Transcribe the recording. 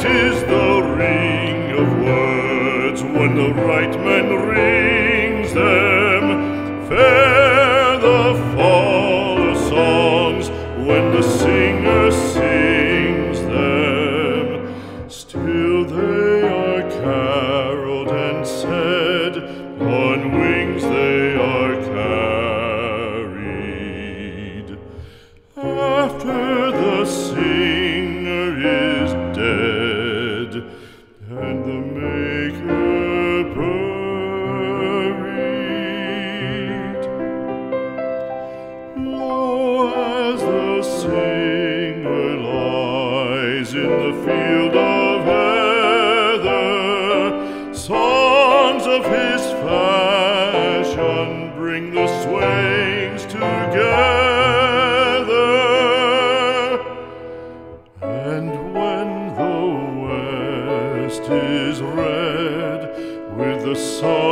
Sweet is the ring of words when the right man rings them. Fair the fall of songs when the singer sings them. Still they are caroled and said, on wings they are carried. After the singer is dead and the maker buried, lo, as the singer lies in the field of heather, songs of his fashion bring the swains together. And when the west is red with the sun